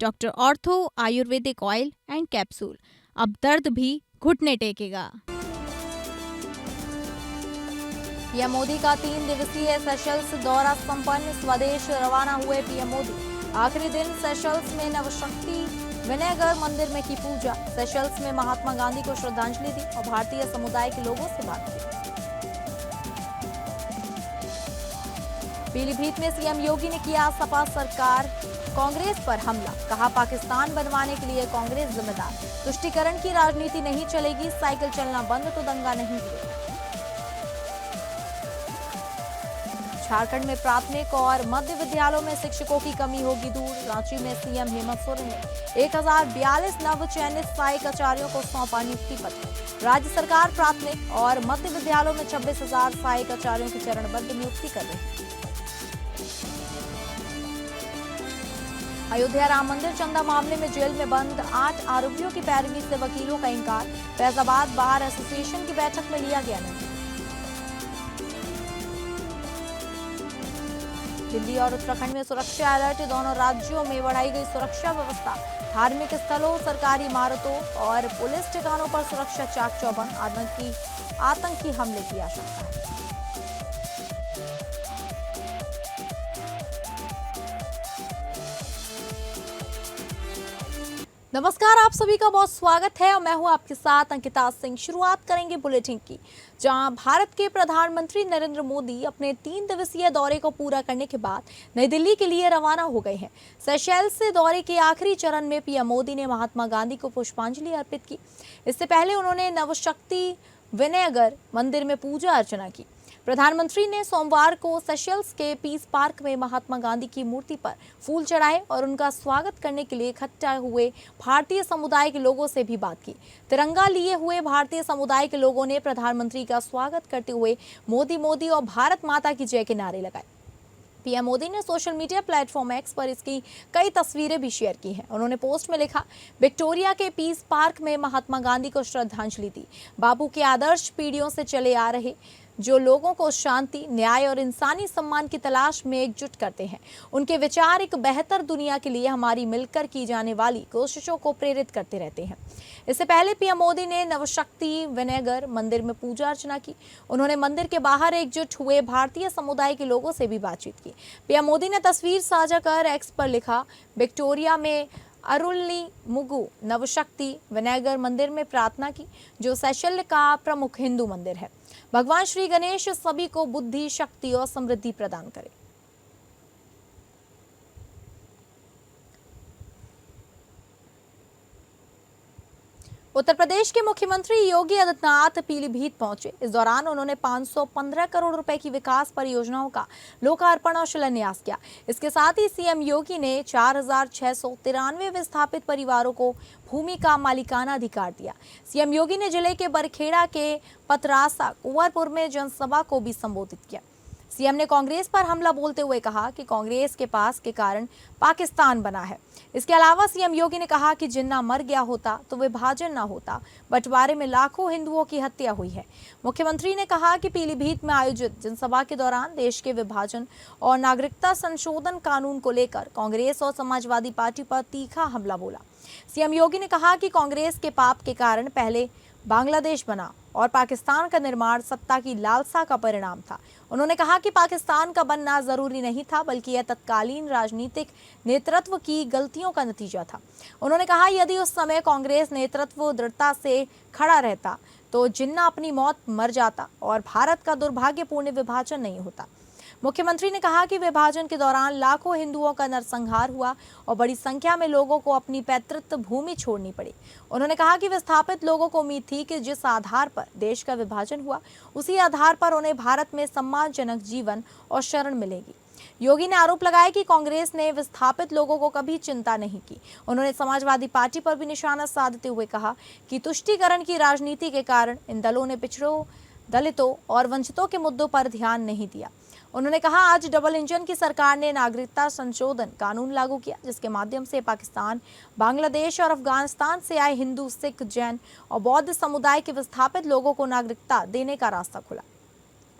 Doctor ortho Ayurvedic oil and capsule, अब दर्द भी घुटने टेकेगा। पीएम मोदी का 3 दिवसीय सेशल्स दौरा संपन्न, स्वदेश रवाना हुए पीएम मोदी। आखिरी दिन सेशल्स में नवशक्ति विनेगर मंदिर में की पूजा, सेशल्स में महात्मा गांधी को श्रद्धांजलि दी और भारतीय समुदाय के लोगों से बात की। पीलीभीत में सीएम योगी ने किया सपा सरकार कांग्रेस पर हमला, कहा पाकिस्तान बनवाने के लिए कांग्रेस जिम्मेदार, तुष्टीकरण की राजनीति नहीं चलेगी, साइकिल चलना बंद तो दंगा नहीं हुआ। झारखंड में प्राथमिक और मध्य विद्यालयों में शिक्षकों की कमी होगी दूर, रांची में सीएम हेमंत सोरेन ने 1042 नव चयनित सहायक आचार्यों को सौंपा नियुक्ति पत्र। राज्य सरकार प्राथमिक और मध्य विद्यालयों में 26,000 सहायक आचार्यों की चरणबद्ध नियुक्ति कर रही है। अयोध्या राम मंदिर चंदा मामले में जेल में बंद 8 आरोपियों की पैरवी से वकीलों का इंकार, फैजाबाद बार एसोसिएशन की बैठक में लिया गया निर्णय। दिल्ली और उत्तराखंड में सुरक्षा अलर्ट, दोनों राज्यों में बढ़ाई गई सुरक्षा व्यवस्था, धार्मिक स्थलों, सरकारी इमारतों और पुलिस ठिकानों पर सुरक्षा चाक चौबंद, आतंकी हमले की आशंका है। नमस्कार, आप सभी का बहुत स्वागत है और मैं हूं आपके साथ अंकिता सिंह। शुरुआत करेंगे बुलेटिन की, जहां भारत के प्रधानमंत्री नरेंद्र मोदी अपने 3 दिवसीय दौरे को पूरा करने के बाद नई दिल्ली के लिए रवाना हो गए हैं। सेशेल्स से दौरे के आखिरी चरण में पीएम मोदी ने महात्मा गांधी को पुष्पांजलि अर्पित की। इससे पहले उन्होंने नवशक्ति विनेगर मंदिर में पूजा अर्चना की। प्रधानमंत्री ने सोमवार को सेशेल्स के पीस पार्क में महात्मा गांधी की मूर्ति पर फूल चढ़ाए और उनका स्वागत करने के लिए इकट्ठा हुए भारतीय समुदाय के लोगों से भी बात की। तिरंगा लिए हुए भारतीय समुदाय के लोगों ने प्रधानमंत्री का स्वागत करते हुए मोदी मोदी और भारत माता की जय के नारे लगाए। पीएम मोदी ने सोशल मीडिया प्लेटफॉर्म एक्स पर इसकी कई तस्वीरें भी शेयर की हैं। उन्होंने पोस्ट में लिखा, विक्टोरिया के पीस पार्क में महात्मा गांधी को श्रद्धांजलि दी। बापू के आदर्श पीढ़ियों से चले आ रहे, जो लोगों को शांति, न्याय और इंसानी सम्मान की तलाश में एकजुट करते हैं। उनके विचार एक बेहतर दुनिया के लिए हमारी मिलकर की जाने वाली कोशिशों को प्रेरित करते रहते हैं। इससे पहले पीएम मोदी ने नवशक्ति विनेगर मंदिर में पूजा अर्चना की। उन्होंने मंदिर के बाहर एकजुट हुए भारतीय समुदाय के लोगों से भी बातचीत की। पीएम मोदी ने तस्वीर साझा कर एक्स पर लिखा, विक्टोरिया में अरुल्ली मुगु नवशक्ति विनेगर मंदिर में प्रार्थना की, जो सेशेल्स का प्रमुख हिंदू मंदिर है। भगवान श्री गणेश सभी को बुद्धि, शक्ति और समृद्धि प्रदान करे। उत्तर प्रदेश के मुख्यमंत्री योगी आदित्यनाथ पीलीभीत पहुंचे। इस दौरान उन्होंने 515 करोड़ रुपए की विकास परियोजनाओं का लोकार्पण और शिलान्यास किया। इसके साथ ही सीएम योगी ने 4,693 विस्थापित परिवारों को भूमि का मालिकाना अधिकार दिया। सीएम योगी ने जिले के बरखेड़ा के पतरासा कुंवरपुर में जनसभा को भी संबोधित किया। सीएम ने कांग्रेस पर हमला बोलते हुए कहा कि कांग्रेस के पास के कारण पाकिस्तान बना है। इसके अलावा सीएम योगी ने कहा कि जिन्ना मर गया होता तो विभाजन ना होता, बंटवारे में लाखों हिंदुओं की हत्या हुई है। मुख्यमंत्री ने कहा कि पीलीभीत में आयोजित जनसभा के दौरान देश के विभाजन और नागरिकता संशोधन कानून को लेकर कांग्रेस और समाजवादी पार्टी पर तीखा हमला बोला। सीएम योगी ने कहा कि कांग्रेस के पाप के कारण पहले बांग्लादेश बना और पाकिस्तान का निर्माण सत्ता की लालसा का परिणाम था। उन्होंने कहा कि पाकिस्तान का बनना जरूरी नहीं था, बल्कि यह तत्कालीन राजनीतिक नेतृत्व की गलतियों का नतीजा था। उन्होंने कहा, यदि उस समय कांग्रेस नेतृत्व दृढ़ता से खड़ा रहता तो जिन्ना अपनी मौत मर जाता और भारत का दुर्भाग्यपूर्ण विभाजन नहीं होता। मुख्यमंत्री ने कहा कि विभाजन के दौरान लाखों हिंदुओं का नरसंहार हुआ और बड़ी संख्या में लोगों को अपनी पैतृक भूमि छोड़नी पड़ी। उन्होंने कहा कि विस्थापित लोगों को उम्मीद थी कि जिस आधार पर देश का विभाजन हुआ, उसी आधार पर उन्हें भारत में सम्मानजनक जीवन और शरण मिलेगी। योगी ने आरोप लगाया कि कांग्रेस ने विस्थापित लोगों को कभी चिंता नहीं की। उन्होंने समाजवादी पार्टी पर भी निशाना साधते हुए कहा कि तुष्टीकरण की राजनीति के कारण इन दलों ने पिछड़ों, दलितों और वंचितों के मुद्दों पर ध्यान नहीं दिया। उन्होंने कहा, आज डबल इंजन की सरकार ने नागरिकता संशोधन कानून लागू किया, जिसके माध्यम से पाकिस्तान, बांग्लादेश और अफगानिस्तान से आए हिंदू, सिख, जैन और बौद्ध समुदाय के विस्थापित लोगों को नागरिकता देने का रास्ता खुला।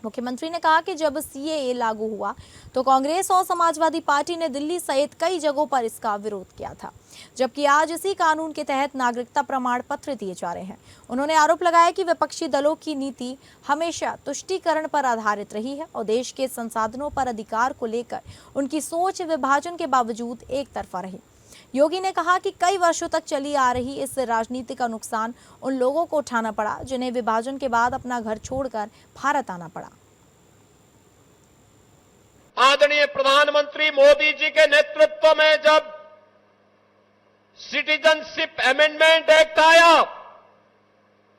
मुख्यमंत्री ने कहा कि जब सीएए लागू हुआ तो कांग्रेस और समाजवादी पार्टी ने दिल्ली सहित कई जगहों पर इसका विरोध किया था, जबकि आज इसी कानून के तहत नागरिकता प्रमाण पत्र दिए जा रहे हैं। उन्होंने आरोप लगाया कि विपक्षी दलों की नीति हमेशा तुष्टीकरण पर आधारित रही है और देश के संसाधनों पर अधिकार को लेकर उनकी सोच विभाजन के बावजूद एक तरफा रही। योगी ने कहा कि कई वर्षों तक चली आ रही इस राजनीति का नुकसान उन लोगों को उठाना पड़ा जिन्हें विभाजन के बाद अपना घर छोड़कर भारत आना पड़ा। आदरणीय प्रधानमंत्री मोदी जी के नेतृत्व में जब सिटीजनशिप अमेंडमेंट एक्ट आया,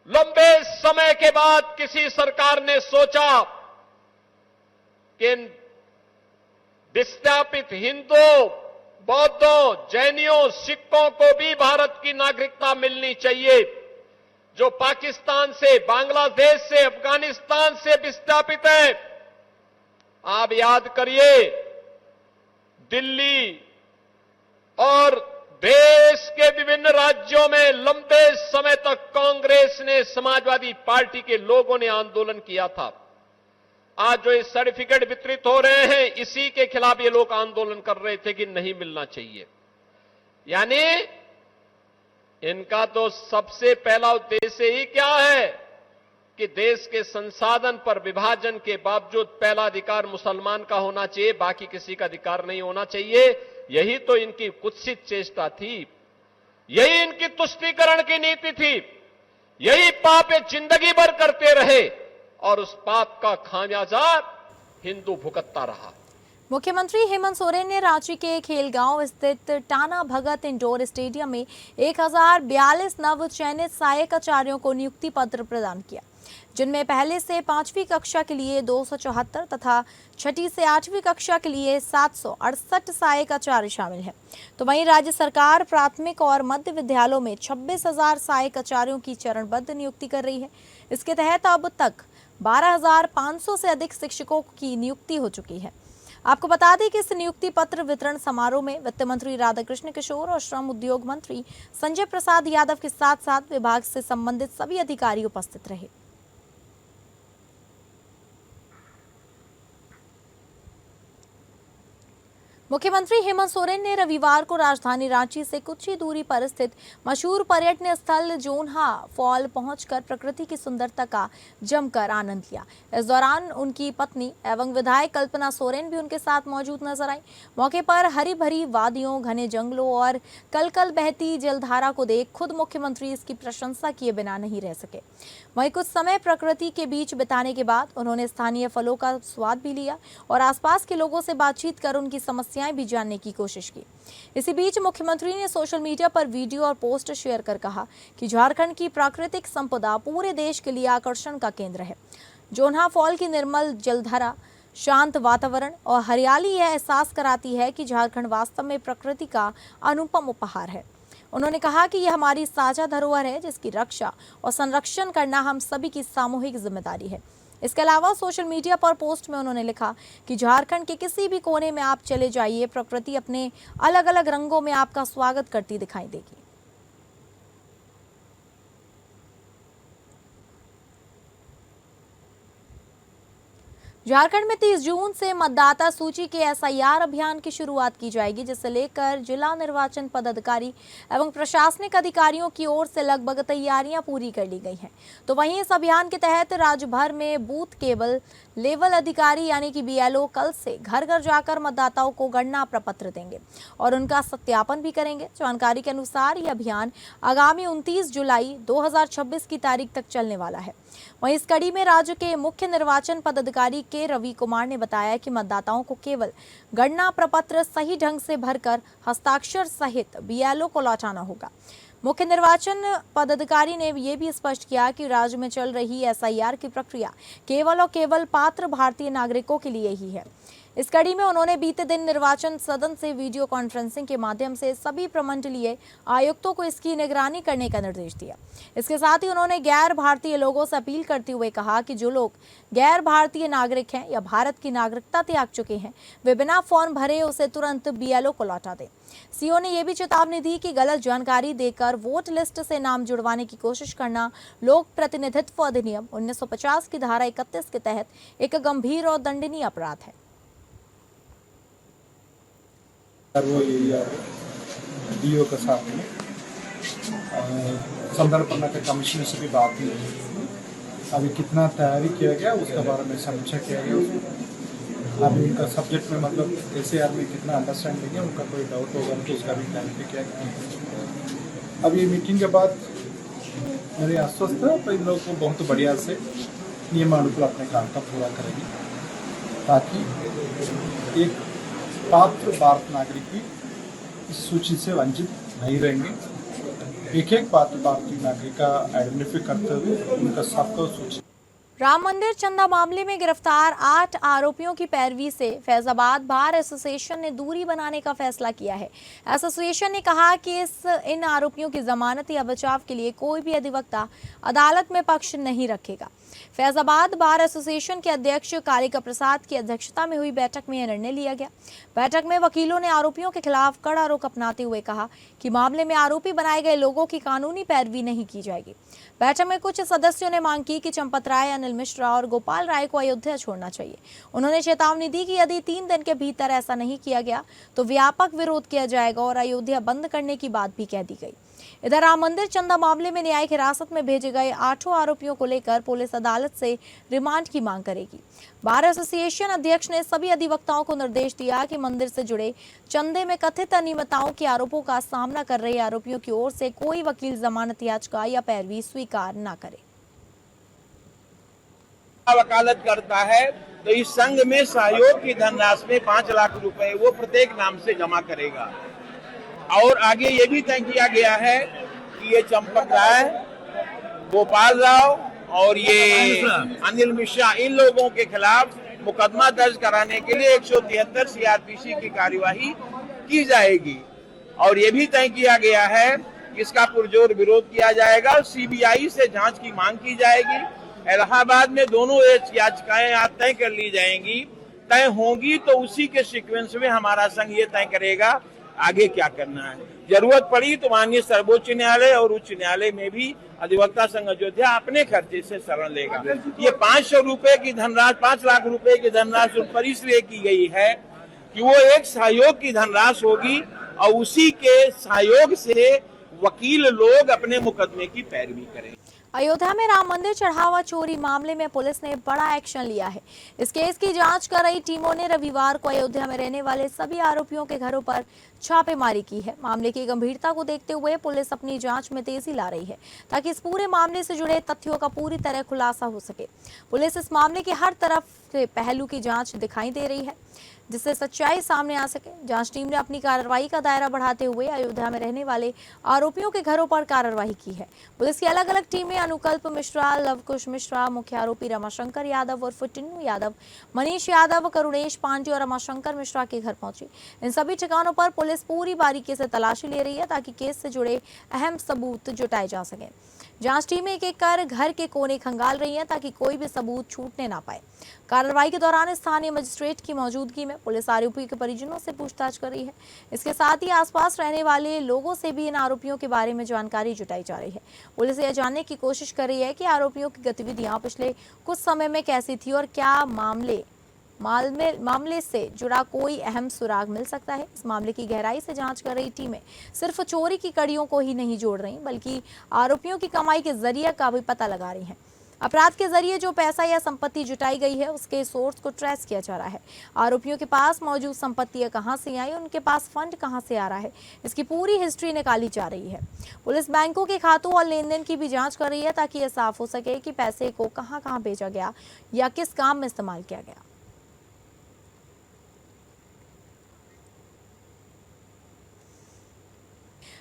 लंबे समय के बाद किसी सरकार ने सोचा कि विस्थापित हिंदुओं, बौद्धों, जैनियों, सिखों को भी भारत की नागरिकता मिलनी चाहिए। जो पाकिस्तान से, बांग्लादेश से, अफगानिस्तान से विस्थापित है, आप याद करिए, दिल्ली और देश के विभिन्न राज्यों में लंबे समय तक कांग्रेस ने, समाजवादी पार्टी के लोगों ने आंदोलन किया था। आज जो ये सर्टिफिकेट वितरित हो रहे हैं, इसी के खिलाफ ये लोग आंदोलन कर रहे थे कि नहीं मिलना चाहिए। यानी इनका तो सबसे पहला उद्देश्य ही क्या है कि देश के संसाधन पर विभाजन के बावजूद पहला अधिकार मुसलमान का होना चाहिए, बाकी किसी का अधिकार नहीं होना चाहिए। यही तो इनकी कुत्सित चेष्टा थी, यही इनकी तुष्टीकरण की नीति थी, यही पाप ये जिंदगी भर करते रहे और उस पाप का खामियाजा हिंदू भुगतता रहा। मुख्यमंत्री हेमंत सोरेन ने रांची के खेलगांव स्थित टाना भगत इंडोर स्टेडियम में 1042 नव चयनित सहायक आचार्यों को नियुक्ति पत्र प्रदान किया, जिनमें पहले से 5वीं कक्षा के लिए 274 तथा छठी से 8वीं कक्षा के लिए 768 सहायक आचार्य शामिल हैं। तो वहीं राज्य सरकार प्राथमिक और मध्य विद्यालयों में 26,000 सहायक आचार्यों की चरणबद्ध नियुक्ति कर रही है। इसके तहत अब तक 12,500 से अधिक शिक्षकों की नियुक्ति हो चुकी है। आपको बता दें कि इस नियुक्ति पत्र वितरण समारोह में वित्त मंत्री राधाकृष्ण किशोर और श्रम उद्योग मंत्री संजय प्रसाद यादव के साथ साथ विभाग से संबंधित सभी अधिकारी उपस्थित रहे। मुख्यमंत्री हेमंत सोरेन ने रविवार को राजधानी रांची से कुछ ही दूरी पर स्थित मशहूर पर्यटन स्थल जोन्हा फॉल पहुंचकर प्रकृति की सुंदरता का जमकर आनंद लिया। इस दौरान उनकी पत्नी एवं विधायक कल्पना सोरेन भी उनके साथ मौजूद नजर आई। मौके पर हरी भरी वादियों, घने जंगलों और कलकल बहती जलधारा को देख खुद मुख्यमंत्री इसकी प्रशंसा किए बिना नहीं रह सके। वहीं कुछ समय प्रकृति के बीच बिताने के बाद उन्होंने स्थानीय फलों का स्वाद भी लिया और आसपास के लोगों से बातचीत कर उनकी समस्याएं भी जानने की कोशिश की। इसी बीच मुख्यमंत्री ने सोशल मीडिया पर वीडियो और पोस्ट शेयर कर कहा कि झारखंड की प्राकृतिक संपदा पूरे देश के लिए आकर्षण का केंद्र है। जोन्हा फॉल की निर्मल जलधारा, शांत वातावरण और हरियाली यह एहसास कराती है कि झारखंड वास्तव में प्रकृति का अनुपम उपहार है। उन्होंने कहा कि यह हमारी साझा धरोहर है जिसकी रक्षा और संरक्षण करना हम सभी की सामूहिक जिम्मेदारी है। इसके अलावा सोशल मीडिया पर पोस्ट में उन्होंने लिखा कि झारखंड के किसी भी कोने में आप चले जाइए, प्रकृति अपने अलग अलग रंगों में आपका स्वागत करती दिखाई देगी। झारखंड में 30 जून से मतदाता सूची के एसआईआर अभियान की शुरुआत की जाएगी, जिसे लेकर जिला निर्वाचन पदाधिकारी एवं प्रशासनिक अधिकारियों की ओर से लगभग तैयारियां पूरी कर ली गई हैं। तो वहीं इस अभियान के तहत राज्य भर में बूथ केवल लेवल अधिकारी यानी कि बीएलओ कल से घर घर जाकर मतदाताओं को गणना प्रपत्र देंगे और उनका सत्यापन भी करेंगे। जानकारी के अनुसार यह अभियान आगामी 29 जुलाई 2026 की तारीख तक चलने वाला है। वहीं इस कड़ी में राज्य के मुख्य निर्वाचन पदाधिकारी के रवि कुमार ने बताया कि मतदाताओं को केवल गणना प्रपत्र सही ढंग से भरकर हस्ताक्षर सहित बीएलओ को लौटाना होगा। मुख्य निर्वाचन पदाधिकारी ने यह भी स्पष्ट किया कि राज्य में चल रही एसआईआर की प्रक्रिया केवल और केवल पात्र भारतीय नागरिकों के लिए ही है। इस कड़ी में उन्होंने बीते दिन निर्वाचन सदन से वीडियो कॉन्फ्रेंसिंग के माध्यम से सभी प्रमंडलीय आयुक्तों को इसकी निगरानी करने का निर्देश दिया। इसके साथ ही उन्होंने गैर भारतीय लोगों से अपील करते हुए कहा कि जो लोग गैर भारतीय नागरिक हैं या भारत की नागरिकता त्याग चुके हैं, वे बिना फॉर्म भरे उसे तुरंत बीएलओ को लौटा दें। सीओ ने यह भी चेतावनी दी कि गलत जानकारी देकर वोट लिस्ट से नाम जुड़वाने की कोशिश करना लोक प्रतिनिधित्व अधिनियम 1950 की धारा 31 के तहत एक गंभीर और दंडनीय अपराध है। डीओ के साथ में संदर्भ के कमिश्नर से भी बात हुई। अभी कितना तैयारी किया गया उसके बारे में समीक्षा किया गया। अभी उनका सब्जेक्ट में मतलब एसएआर में कितना अंडरस्टैंडिंग है, उनका कोई डाउट होगा तो उसका भी क्लैरिफाई किया गया। अब ये मीटिंग के बाद मेरे आश्वस्त है तो इन लोगों को बहुत बढ़िया से नियमानुसार अपने काम का पूरा करेंगे ताकि एक पात्र भारत नागरिक भी इस सूची से वंचित नहीं रहेंगे। एक पात्र भारतीय नागरिक का आइडेंटिफाई करते हुए उनका सबको सूची। राम मंदिर चंदा मामले में गिरफ्तार 8 आरोपियों की पैरवी से फैजाबाद बार एसोसिएशन ने दूरी बनाने का फैसला किया है। एसोसिएशन ने कहा कि इन आरोपियों की जमानत या बचाव के लिए कोई भी अधिवक्ता अदालत में पक्ष नहीं रखेगा। फैजाबाद बार एसोसिएशन के अध्यक्ष कालिका प्रसाद की अध्यक्षता में हुई बैठक में यह निर्णय लिया गया। बैठक में वकीलों ने आरोपियों के खिलाफ कड़ा रुख अपनाते हुए कहा कि मामले में आरोपी बनाए गए लोगों की कानूनी पैरवी नहीं की जाएगी। बैठक में कुछ सदस्यों ने मांग की कि चंपत राय, अनिल मिश्रा और गोपाल राय को अयोध्या छोड़ना चाहिए। उन्होंने चेतावनी दी कि यदि 3 दिन के भीतर ऐसा नहीं किया गया तो व्यापक विरोध किया जाएगा और अयोध्या बंद करने की बात भी कह दी गई। इधर राम मंदिर चंदा मामले में न्यायिक हिरासत में भेजे गए 8 आरोपियों को लेकर पुलिस अदालत से रिमांड की मांग करेगी। बार एसोसिएशन अध्यक्ष ने सभी अधिवक्ताओं को निर्देश दिया कि मंदिर से जुड़े चंदे में कथित अनियमितताओं के आरोपों का सामना कर रहे आरोपियों की ओर से कोई वकील जमानत याचिका या पैरवी स्वीकार न करे। वकालत करता है तो इस संघ में सहयोग की धनराशि में 5 लाख रुपए वो प्रत्येक नाम से जमा करेगा। और आगे ये भी तय किया गया है कि ये चंपत राय, गोपाल राव और ये अनिल मिश्रा, इन लोगों के खिलाफ मुकदमा दर्ज कराने के लिए 173 सीआरपीसी की कार्यवाही की जाएगी। और ये भी तय किया गया है कि इसका पुरजोर विरोध किया जाएगा और सीबीआई से जांच की मांग की जाएगी। इलाहाबाद में दोनों याचिकाएं आज तय कर ली जाएंगी। तय होंगी तो उसी के सीक्वेंस में हमारा संघ ये तय करेगा आगे क्या करना है। जरूरत पड़ी तो माननीय सर्वोच्च न्यायालय और उच्च न्यायालय में भी अधिवक्ता संघ अयोध्या अपने खर्चे से शरण लेगा। ये 500 रुपए की धनराशि, 5 लाख रुपए की धनराशि उन पर इसलिए की गई है कि वो एक सहयोग की धनराशि होगी और उसी के सहयोग से वकील लोग अपने मुकदमे की पैरवी करें। अयोध्या में राम मंदिर चढ़ावा चोरी मामले में पुलिस ने बड़ा एक्शन लिया है। इस केस की जांच कर रही टीमों ने रविवार को अयोध्या में रहने वाले सभी आरोपियों के घरों पर छापेमारी की है। मामले की गंभीरता को देखते हुए पुलिस अपनी जांच में तेजी ला रही है ताकि इस पूरे मामले से जुड़े तथ्यों का पूरी तरह खुलासा हो सके। पुलिस इस मामले के हर तरफ से पहलू की जांच दिखाई दे रही है जिससे सच्चाई सामने आ सके। जांच टीम ने अपनी कार्रवाई का दायरा बढ़ाते हुए अयोध्या में रहने वाले आरोपियों के घरों पर कार्रवाई की है। पुलिस की अलग अलग टीमें अनुकल्प मिश्रा, लवकुश मिश्रा, मुख्य आरोपी रमाशंकर यादव उर्फ टिन्नू यादव, मनीष यादव, करुणेश पांडे और रमाशंकर मिश्रा के घर पहुंची। इन सभी ठिकानों पर पुलिस पूरी बारीकी से तलाशी ले रही है ताकि केस से जुड़े अहम सबूत जुटाए जा सके। जांच टीमें एक एक कर घर के कोने खंगाल रही हैं ताकि कोई भी सबूत छूटने ना पाए। कार्रवाई के दौरान स्थानीय मजिस्ट्रेट की मौजूदगी में पुलिस आरोपी के परिजनों से पूछताछ कर रही है। इसके साथ ही आसपास रहने वाले लोगों से भी इन आरोपियों के बारे में जानकारी जुटाई जा रही है। पुलिस यह जानने की कोशिश कर रही है कि आरोपियों की गतिविधियां पिछले कुछ समय में कैसी थी और क्या मामले से जुड़ा कोई अहम सुराग मिल सकता है। इस मामले की गहराई से जांच कर रही टीमें सिर्फ चोरी की कड़ियों को ही नहीं जोड़ रही बल्कि आरोपियों की कमाई के जरिए का भी पता लगा रही हैं। अपराध के जरिए जो पैसा या संपत्ति जुटाई गई है उसके सोर्स को ट्रेस किया जा रहा है। आरोपियों के पास मौजूद संपत्तियां कहां से आई, उनके पास फंड कहां से आ रहा है, इसकी पूरी हिस्ट्री निकाली जा रही है। पुलिस बैंकों के खातों और लेन देन की भी जांच कर रही है ताकि यह साफ हो सके कि पैसे को कहां कहां भेजा गया या किस काम में इस्तेमाल किया गया।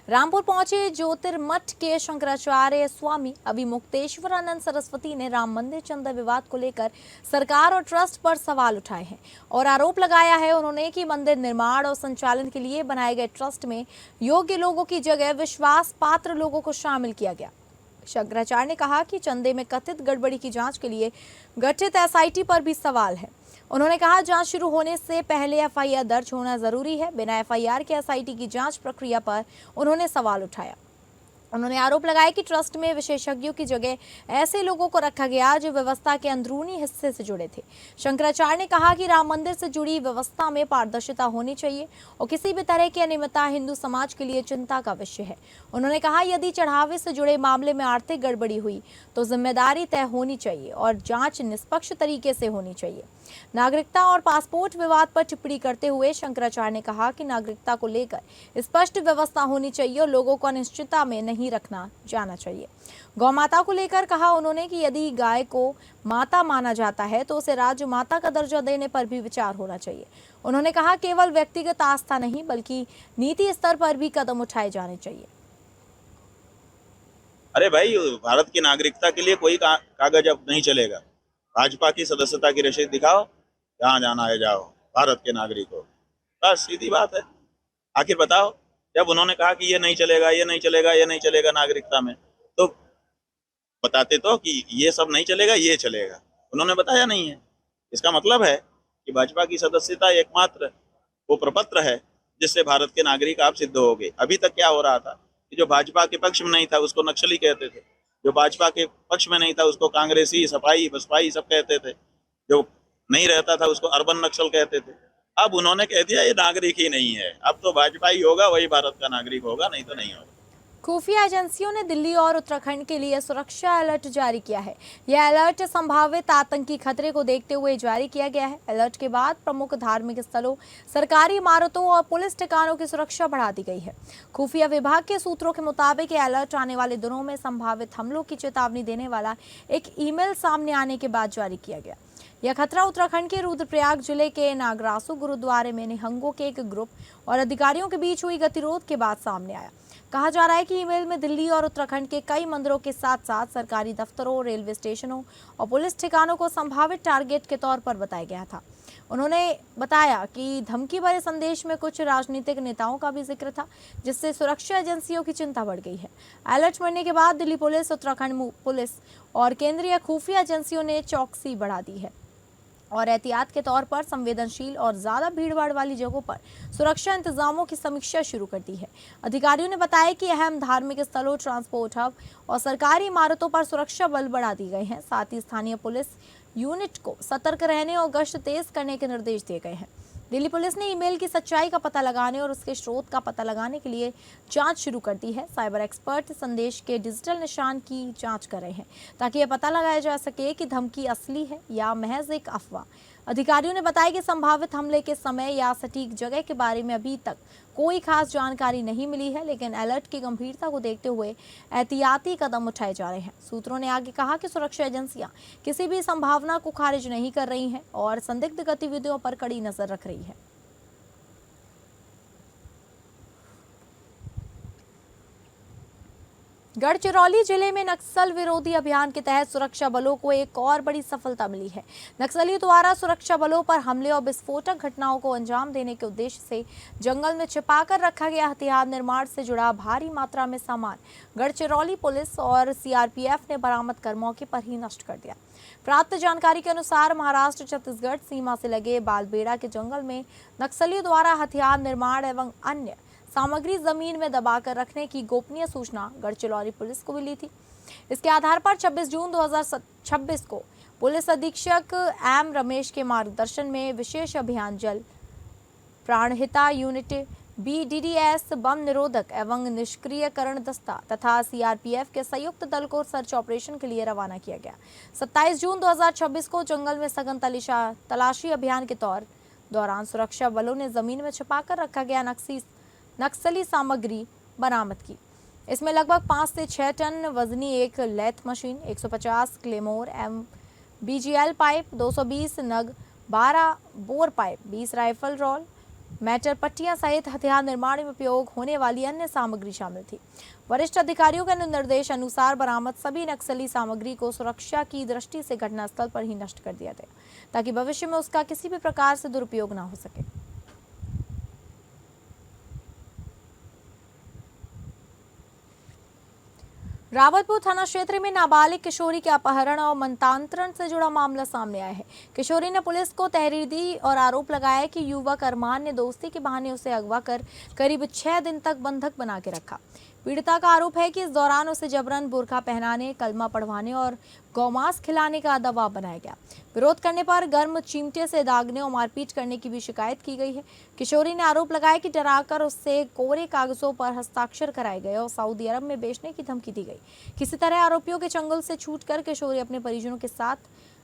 रामपुर पहुंचे ज्योतिर्मठ के शंकराचार्य स्वामी अभिमुक्तेश्वरानंद सरस्वती ने राम मंदिर चंदा विवाद को लेकर सरकार और ट्रस्ट पर सवाल उठाए हैं और आरोप लगाया है उन्होंने कि मंदिर निर्माण और संचालन के लिए बनाए गए ट्रस्ट में योग्य लोगों की जगह विश्वास पात्र लोगों को शामिल किया गया। शंकराचार्य ने कहा कि चंदे में कथित गड़बड़ी की जांच के लिए गठित एसआईटी पर भी सवाल है। उन्होंने कहा जांच शुरू होने से पहले एफआईआर दर्ज होना जरूरी है। बिना एफआईआर के एसआईटी की जांच प्रक्रिया पर उन्होंने सवाल उठाया। उन्होंने आरोप लगाया कि ट्रस्ट में विशेषज्ञों की जगह ऐसे लोगों को रखा गया जो व्यवस्था के अंदरूनी हिस्से से जुड़े थे। शंकराचार्य ने कहा कि राम मंदिर से जुड़ी व्यवस्था में पारदर्शिता होनी चाहिए और किसी भी तरह की अनियमितता हिंदू समाज के लिए चिंता का विषय है। उन्होंने कहा यदि चढ़ावे से जुड़े मामले में आर्थिक गड़बड़ी हुई तो जिम्मेदारी तय होनी चाहिए और जांच निष्पक्ष तरीके से होनी चाहिए। नागरिकता और पासपोर्ट विवाद पर टिप्पणी करते हुए शंकराचार्य ने कहा कि नागरिकता को लेकर स्पष्ट व्यवस्था होनी चाहिए और लोगों को अनिश्चितता में नहीं रखना जाना चाहिए। गौ माता को लेकर कहा उन्होंने कि यदि गाय को माता माना जाता है तो उसे राज्य माता का दर्जा देने पर भी विचार होना चाहिए। उन्होंने कहा केवल व्यक्तिगत आस्था नहीं बल्कि नीति स्तर पर भी कदम उठाए जाने चाहिए। अरे भाई, भारत की नागरिकता के लिए कोई कागज अब नहीं चलेगा। भाजपा की सदस्यता की रसीद दिखाओ, जहाँ जाना है जाओ, भारत के नागरिक हो, बस सीधी बात है। आखिर बताओ, जब उन्होंने कहा कि ये नहीं चलेगा, ये नहीं चलेगा, ये नहीं चलेगा नागरिकता में, तो बताते तो कि ये सब नहीं चलेगा, ये चलेगा। उन्होंने बताया नहीं है। इसका मतलब है कि भाजपा की सदस्यता एकमात्र वो प्रपत्र है जिससे भारत के नागरिक आप सिद्ध हो गए। अभी तक क्या हो रहा था कि जो भाजपा के पक्ष में नहीं था उसको नक्सली कहते थे, जो भाजपा के पक्ष में नहीं था उसको कांग्रेसी, सपाई, बसपाई सब कहते थे, जो नहीं रहता था उसको अर्बन नक्सल कहते थे। अब उन्होंने कह दिया ये नागरिक ही नहीं है, अब तो भाजपा ही होगा, वही भारत का नागरिक होगा, नहीं तो नहीं होगा। खुफिया एजेंसियों ने दिल्ली और उत्तराखंड के लिए सुरक्षा अलर्ट जारी किया है। यह अलर्ट संभावित आतंकी खतरे को देखते हुए जारी किया गया है। अलर्ट के बाद प्रमुख धार्मिक स्थलों, सरकारी इमारतों और पुलिस ठिकानों की सुरक्षा बढ़ा दी गई है। खुफिया विभाग के सूत्रों के मुताबिक यह अलर्ट आने वाले दिनों में संभावित हमलों की चेतावनी देने वाला एक ईमेल सामने आने के बाद जारी किया गया। यह खतरा उत्तराखंड के रुद्रप्रयाग जिले के नागरासु गुरुद्वारे में निहंगों के एक ग्रुप और अधिकारियों के बीच हुई गतिरोध के बाद सामने आया। कहा जा रहा है कि ईमेल में दिल्ली और उत्तराखंड के कई मंदिरों के साथ साथ सरकारी दफ्तरों, रेलवे स्टेशनों और पुलिस ठिकानों को संभावित टारगेट के तौर पर बताया गया था। उन्होंने बताया कि धमकी भरे संदेश में कुछ राजनीतिक नेताओं का भी जिक्र था, जिससे सुरक्षा एजेंसियों की चिंता बढ़ गई है। अलर्ट मिलने के बाद दिल्ली पुलिस, उत्तराखंड पुलिस और केंद्रीय खुफिया एजेंसियों ने चौकसी बढ़ा दी है और एहतियात के तौर पर संवेदनशील और ज्यादा भीड़भाड़ वाली जगहों पर सुरक्षा इंतजामों की समीक्षा शुरू कर दी है। अधिकारियों ने बताया कि अहम धार्मिक स्थलों, ट्रांसपोर्ट हब और सरकारी इमारतों पर सुरक्षा बल बढ़ा दिए गए हैं। साथ ही स्थानीय पुलिस यूनिट को सतर्क रहने और गश्त तेज करने के निर्देश दिए गए हैं। दिल्ली पुलिस ने ईमेल की सच्चाई का पता लगाने और उसके स्रोत का पता लगाने के लिए जांच शुरू कर दी है। साइबर एक्सपर्ट संदेश के डिजिटल निशान की जांच कर रहे हैं ताकि यह पता लगाया जा सके कि धमकी असली है या महज एक अफवाह। अधिकारियों ने बताया कि संभावित हमले के समय या सटीक जगह के बारे में अभी तक कोई खास जानकारी नहीं मिली है, लेकिन अलर्ट की गंभीरता को देखते हुए एहतियाती कदम उठाए जा रहे हैं। सूत्रों ने आगे कहा कि सुरक्षा एजेंसियां किसी भी संभावना को खारिज नहीं कर रही हैं और संदिग्ध गतिविधियों पर कड़ी नजर रख रही है। गढ़चिरौली जिले में नक्सल विरोधी अभियान के तहत सुरक्षा बलों को एक और बड़ी सफलता मिली है। नक्सलियों द्वारा सुरक्षा बलों पर हमले और विस्फोटक घटनाओं को अंजाम देने के उद्देश्य से जंगल में छिपाकर रखा गया हथियार निर्माण से जुड़ा भारी मात्रा में सामान गढ़चिरौली पुलिस और सीआरपीएफ ने बरामद कर मौके पर ही नष्ट कर दिया। प्राप्त जानकारी के अनुसार महाराष्ट्र छत्तीसगढ़ सीमा से लगे बालबेड़ा के जंगल में नक्सलियों द्वारा हथियार निर्माण एवं अन्य सामग्री जमीन में दबाकर रखने की गोपनीय सूचना गढ़चिरौली पुलिस को मिली थी। इसके आधार पर 26 जून 2026 को पुलिस अधीक्षक एम रमेश के मार्गदर्शन में विशेष अभियान जल प्राणहिता यूनिट, BDDS बम निरोधक एवं निष्क्रियकरण दस्ता तथा सीआरपीएफ के संयुक्त दल को सर्च ऑपरेशन के लिए रवाना किया गया। 27 जून 2026 को जंगल में सघन तलाशी अभियान के दौरान सुरक्षा बलों ने जमीन में छिपाकर रखा गया नक्सली सामग्री बरामद की। इसमें लगभग 5 से 6 टन वजनी एक lathe machine, 150 claymore BGL pipe, 220 नग 12 बोर पाइप, 20 राइफल रोल, मैटर पट्टियां सहित हथियार निर्माण में उपयोग होने वाली अन्य सामग्री शामिल थी। वरिष्ठ अधिकारियों के निर्देश अनुसार बरामद सभी नक्सली सामग्री को सुरक्षा की दृष्टि से घटनास्थल पर ही नष्ट कर दिया गया, ताकि भविष्य में उसका किसी भी प्रकार से दुरुपयोग न हो सके। रावतपुर थाना क्षेत्र में नाबालिग किशोरी के अपहरण और मनतांत्रण से जुड़ा मामला सामने आया है। किशोरी ने पुलिस को तहरीर दी और आरोप लगाया कि युवक अरमान ने दोस्ती के बहाने उसे अगवा कर करीब 6 दिन तक बंधक बना के रखा। पीड़िता का आरोप है कि इस दौरान उसे जबरन बुर्का पहनाने, कलमा पढ़वाने और गौमांस खिलाने का दबाव बनाया गया। विरोध करने पर गर्म चिमटे से दागने और मारपीट करने की भी शिकायत की गई है। किशोरी ने आरोप लगाया कि डराकर उससे कोरे कागजों पर हस्ताक्षर कराए गए और सऊदी अरब में बेचने की धमकी दी गई। किसी तरह आरोपियों के चंगुल से छूटकर किशोरी अपने परिजनों के साथ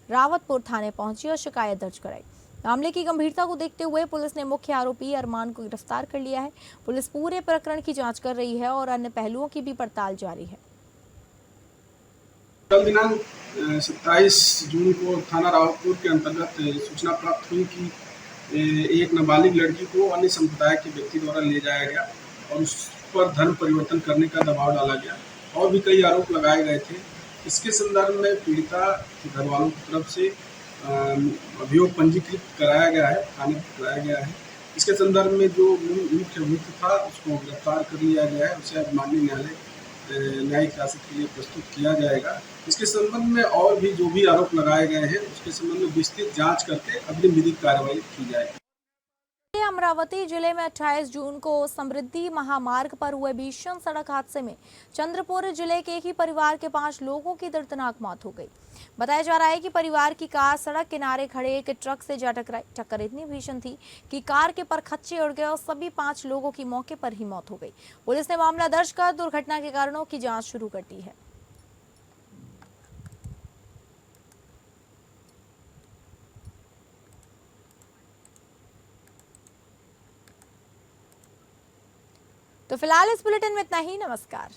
रावतपुर थाने पहुंची और शिकायत दर्ज कराई। मामले की गंभीरता को देखते हुए पुलिस ने मुख्य आरोपी अरमान को गिरफ्तार कर लिया है। पुलिस पूरे प्रकरण की जांच कर रही है और अन्य पहलुओं की भी पड़ताल जारी है। कल दिनांक 27 जून को थाना रावतपुर के अंतर्गत सूचना प्राप्त हुई कि एक नाबालिग लड़की को अन्य संप्रदाय के व्यक्ति द्वारा ले जाया गया और उस पर धर्म परिवर्तन करने का दबाव डाला गया और भी कई आरोप लगाए गए थे। इसके संदर्भ में पीड़िता के घर वालों की तरफ से अभियोग पंजीकृत कराया गया है, थाने कराया गया है। इसके संदर्भ में जो मुख्य अभियुक्त था उसको गिरफ्तार कर लिया गया है। उसे माननीय न्यायालय न्यायिक हिरासत के लिए प्रस्तुत किया जाएगा। इसके संबंध में और भी जो भी आरोप लगाए गए हैं उसके संबंध में विस्तृत जांच करके अगली विधिक कार्रवाई की जाएगी। अमरावती जिले में 28 जून को समृद्धि महामार्ग पर हुए भीषण सड़क हादसे में चंद्रपुर जिले के ही परिवार के 5 लोगों की दर्दनाक मौत हो गई। बताया जा रहा है कि परिवार की कार सड़क किनारे खड़े एक ट्रक से जा टकराई। टक्कर इतनी भीषण थी कि कार के परखच्चे उड़ गए और सभी 5 लोगों की मौके पर ही मौत हो गई। पुलिस ने मामला दर्ज कर दुर्घटना के कारणों की जाँच शुरू कर दी है। तो फिलहाल इस बुलेटिन में इतना ही। नमस्कार।